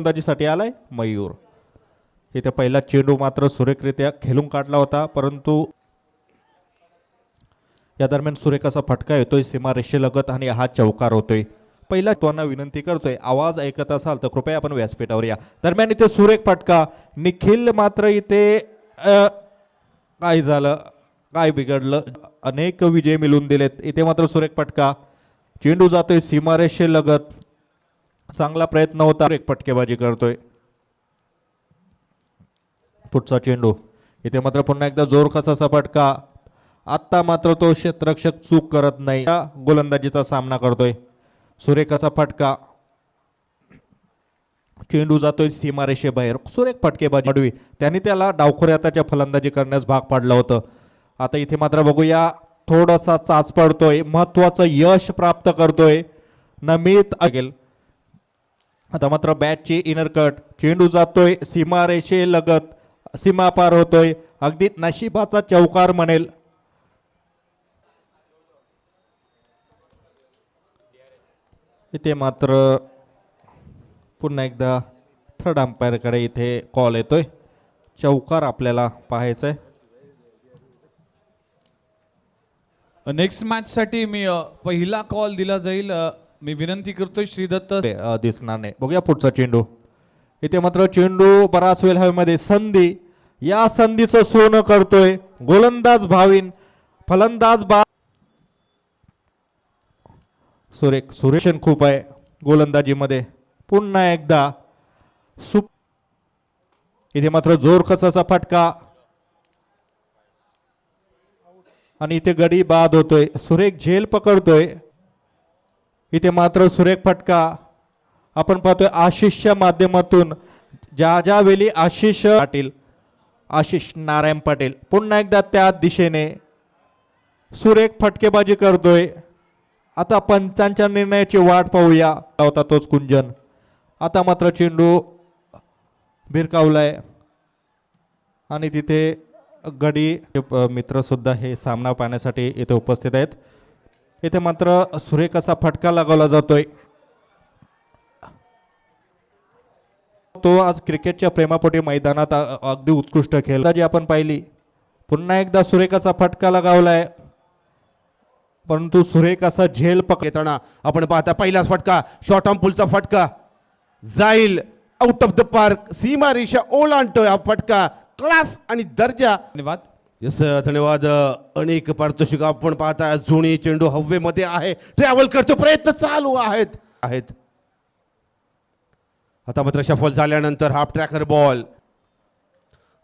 अंदाजीसाठी आलाय मयूर. इथे पहिला चेंडू मात्र सुरेखरित्या खेळून काढला होता, परंतु या दरम्यान सुरेख असा फटका येतोय सीमारेषेलगत आणि हा चौकार होतोय. पहिला त्यांना विनंती करतोय, आवाज ऐकत असाल तर कृपया आपण व्यासपीठावर या. दरम्यान इथे सुरेख फटका. निखिल मात्र इथे काय झालं, काय बिघडलं, अनेक विजय मिळवून दिलेत. इथे मात्र सुरेख फटका. चेंडू जातोय सीमारेषेलगत. चांगला प्रयत्न होता, एक फटकेबाजी करतोय. पुढचा चेंडू. इथे मात्र पुन्हा एकदा जोर कसा फटका. आता मात्र तो क्षेत्ररक्षक चूक करत नाही, गोलंदाजीचा सामना करतोय. सुरेखाचा फटका. चेंडू जातोय सीमारेषेबाहेर. सुरेख फटकेबाजी. त्यांनी त्याला डावखोऱ्याच्या फलंदाजी करण्यास भाग पाडलं होतं. आता इथे मात्र बघूया, थोडासा चाच पडतोय, महत्वाचं यश प्राप्त करतोय नमित अगेल. आता मात्र बॅटची इनर कट. चेंडू जातोय सीमारेषेलगत, सीमा पार होतोय. अगदी नशिबाचा चौकार म्हणेल. इथे मात्र पुन्हा एकदा थर्ड अंपायरकडे इथे कॉल येतोय. चौकार आपल्याला पाहायचा आहे. नेक्स्ट मॅच साठी मी पहिला कॉल दिला जाईल. मी विनंती करतोय श्रीदत्त. दिसणार नाही. बघूया पुढचा चेंडू. इथे मात्र चेंडू बराच वेळ हवेमध्ये. संधी. या संधीचं सोनं करतोय गोलंदाज भाविन. फलंदाज बा सुरेशन खूप आहे गोलंदाजीमध्ये. पुन्हा एकदा इथे मात्र जोर कसाचा फटका आणि इथे गडी बाद होतोय. सुरेख झेल पकडतोय. इथे मात्र सुरेख फटका. आपण पाहतोय आशिषच्या माध्यमातून ज्या वेळी आशिष पाटील, आशिष नारायण पाटील पुन्हा एकदा त्या दिशेने सुरेख फटकेबाजी करतोय. आता पंचांच्या निर्णयाची वाट पाहूया. होता तोच कुंजन. आता मात्र चेंडू भिरकावलाय आणि तिथे गडी मित्र सुद्धा हे सामना पाहण्यासाठी इथे उपस्थित आहेत. इथे मात्र सुरेख असा फटका लगावला जातोय. तो आज क्रिकेटच्या प्रेमापोटी मैदानात अगदी उत्कृष्ट खेळ जी आपण पाहिली. पुन्हा एकदा सुरेखाचा फटका लगावलाय, परंतु सुरेख असा झेल येताना आपण पाहता पहिलाच फटका, शॉर्ट आर्म पुलचा फटका जाईल आउट ऑफ द पार्क. सीमा रेषा ओलांडतोय हा फटका. क्लास आणि दर्जा. धन्यवाद. यस धन्यवाद. अनेक पारितोषिक आपण पाहता. जुनी चेंडू हवेमध्ये आहे, ट्रॅव्हल करतो, प्रयत्न चालू आहेत. आता मात्र शफल झाल्यानंतर हाफ ट्रॅकर बॉल.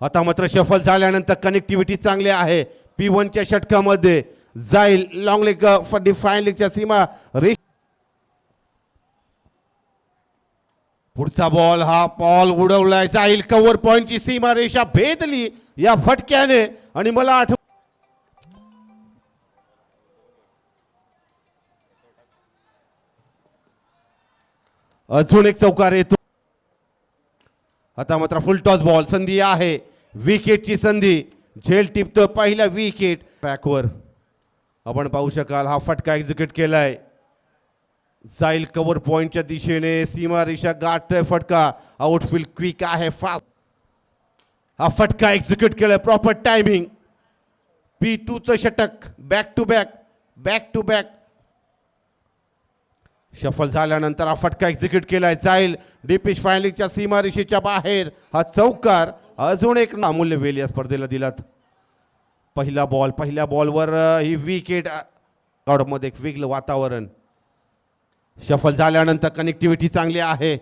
आता मात्र शफल झाल्यानंतर कनेक्टिव्हिटी चांगली आहे. P1च्या षटकामध्ये जाईल लॉंग लेग डिफाईन लेगच्या सीमा रेष. पुढचा बॉल, हा बॉल उडवलाय, जाईल कव्हर पॉइंटची सीमा रेषा भेदली या फटक्याने. आणि मला अजून एक चौकार येतो. आता मात्र फुल टॉस बॉल. संधी आहे, विकेटची संधी. झेल टिपतो पहिला विकेट. ट्रॅकवर आपण पाहू शकाल हा फटका एक्झिक्यूट केलाय. जाईल कव्हर पॉइंटच्या दिशेने, सीमा रेषा गाठतोय फटका. आउटफील्ड क्विक आहे, फास्ट. हा फटका एक्झिक्यूट केलाय, प्रॉपर टायमिंग. P2चं षटक. Back to back. शफल झाल्यानंतर हा फटका एक्झिक्यूट केलाय. जाईल डीपिश फायनलिंगच्या सीमा रेषेच्या बाहेर. हा चौकार अजून एक अमूल्य वेल या स्पर्धेला दिलात. पहिल्या बॉलवर ही विकेट. मध्ये एक वेगळं वातावरण. शफल झाल्यानंतर कनेक्टिव्हिटी चांगली आहे,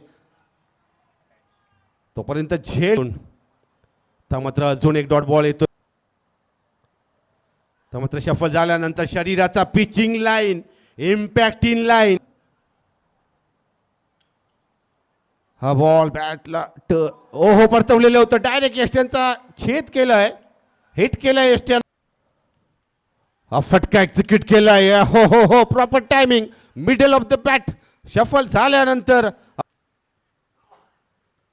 तोपर्यंत झेल. मात्र अजून एक डॉट बॉल येतो. मात्र शफल झाल्यानंतर शरीराचा pitching line, impact in line. हा बॉल बॅटला ओहो परतवलेलं होतं. डायरेक्ट एस्ट्यांचा छेद केलाय, हिट केलाय एस्ट्यान. हा फटका एक्झिक्यूट केलाय. हो proper timing. Middle of the bat. Shuffle झाल्यानंतर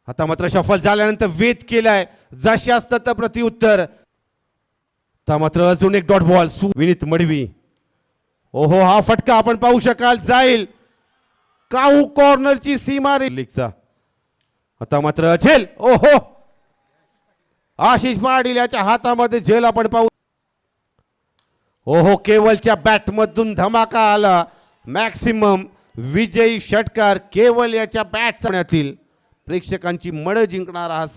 आता मात्र शफल झाल्यानंतर वेध केलाय. जसे असतं तर प्रत्युत्तर. आता मात्र अजून एक डॉट बॉल. विनीत मडवी. ओहो हा फटका आपण पाहू शकाल. जाईल काऊ कॉर्नरची सीमा लीगचा. आता मात्र झेल. ओहो, आशिष पाटील याच्या हातामध्ये झेल आपण पाहू. ओहो, केवलच्या बॅटमधून धमाका आला. मॅक्सिमम विजयी षटकार केवल याच्या बॅट प्रेक्षकांची मनं जिंकणारा हा